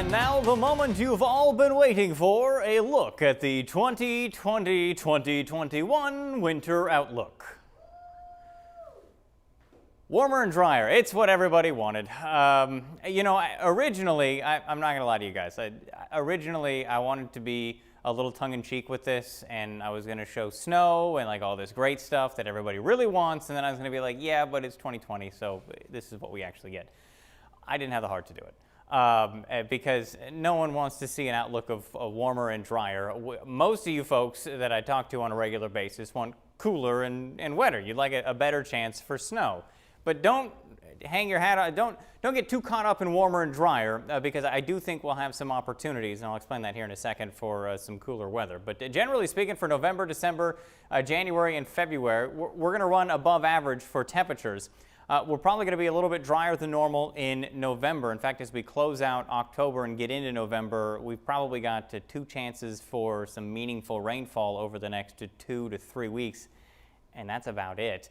And now the moment you've all been waiting for, a look at the 2020-2021 winter outlook. Warmer and drier, it's what everybody wanted. Originally, I'm not gonna lie to you guys, originally I wanted to be a little tongue-in-cheek with this, and I was gonna show snow and like all this great stuff that everybody really wants, and then I was gonna be like, yeah, but it's 2020, so this is what we actually get. I didn't have the heart to do it. Because no one wants to see an outlook of warmer and drier. Most of you folks that I talk to on a regular basis want cooler and wetter. You'd like a better chance for snow. But don't hang your hat on, don't get too caught up in warmer and drier, because I do think we'll have some opportunities, and I'll explain that here in a second, for some cooler weather. But generally speaking, for November, December, January, and February, we're going to run above average for temperatures. We're probably going to be a little bit drier than normal in November. In fact, as we close out October and get into November, we've probably got 2 chances for some meaningful rainfall over the next 2 to 3 weeks, and that's about it.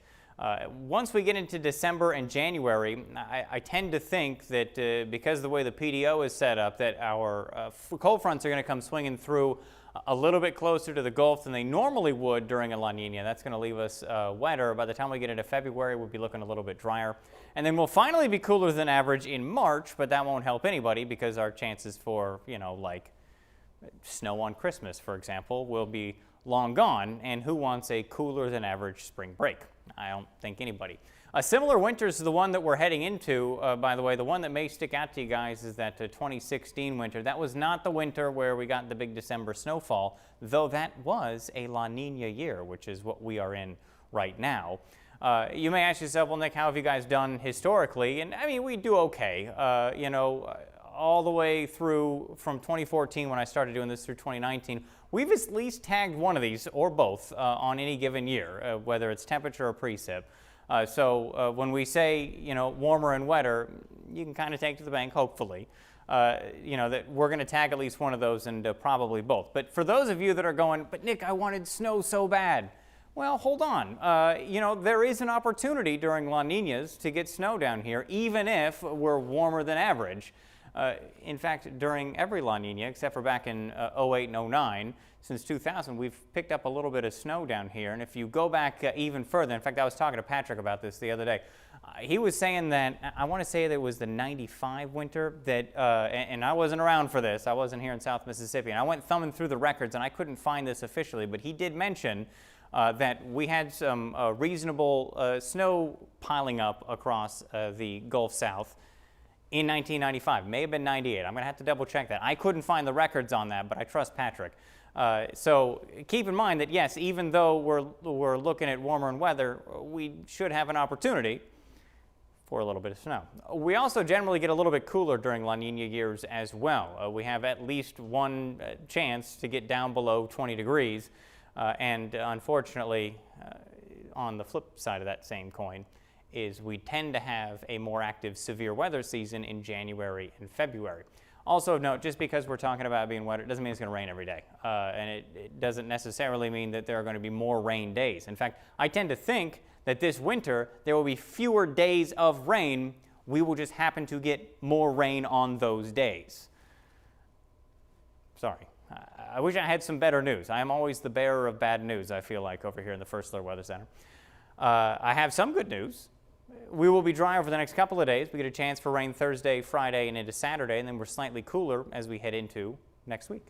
Once we get into December and January, I tend to think that because of the way the PDO is set up, that our cold fronts are going to come swinging through a little bit closer to the Gulf than they normally would during a La Nina. That's going to leave us wetter. By the time we get into February, we'll be looking a little bit drier. And then we'll finally be cooler than average in March, but that won't help anybody because our chances for, like snow on Christmas, for example, will be long gone. And who wants a cooler than average spring break? I don't think anybody. A similar winter is the one that we're heading into. By the way, the one that may stick out to you guys is that 2016 winter. That was not the winter where we got the big December snowfall, though that was a La Nina year, which is what we are in right now. You may ask yourself, well, Nick, how have you guys done historically? And I mean, we do okay. All the way through from 2014 when I started doing this through 2019, we've at least tagged one of these or both on any given year, whether it's temperature or precip. So when we say, warmer and wetter, you can kind of take to the bank, hopefully, that we're going to tag at least one of those and probably both. But for those of you that are going, but Nick, I wanted snow so bad. Well, hold on. There is an opportunity during La Ninas to get snow down here, even if we're warmer than average. In fact, during every La Nina, except for back in 08 and 09, since 2000, we've picked up a little bit of snow down here. And if you go back even further, in fact, I was talking to Patrick about this the other day. He was saying that, I want to say that it was the 95 winter that, and I wasn't around for this. I wasn't here in South Mississippi. And I went thumbing through the records, and I couldn't find this officially. But he did mention that we had some reasonable snow piling up across the Gulf South in 1995, may have been 98. I'm going to have to double check that. I couldn't find the records on that, but I trust Patrick. So keep in mind that yes, even though we're looking at warmer and weather, we should have an opportunity for a little bit of snow. We also generally get a little bit cooler during La Nina years as well. We have at least one chance to get down below 20 degrees. And unfortunately, on the flip side of that same coin, is we tend to have a more active severe weather season in January and February. Also note, just because we're talking about being wetter, it doesn't mean it's going to rain every day. And it doesn't necessarily mean that there are going to be more rain days. In fact, I tend to think that this winter there will be fewer days of rain. We will just happen to get more rain on those days. Sorry. I wish I had some better news. I am always the bearer of bad news, I feel like, over here in the First Alert Weather Center. I have some good news. We will be dry over the next couple of days. We get a chance for rain Thursday, Friday, and into Saturday, and then we're slightly cooler as we head into next week.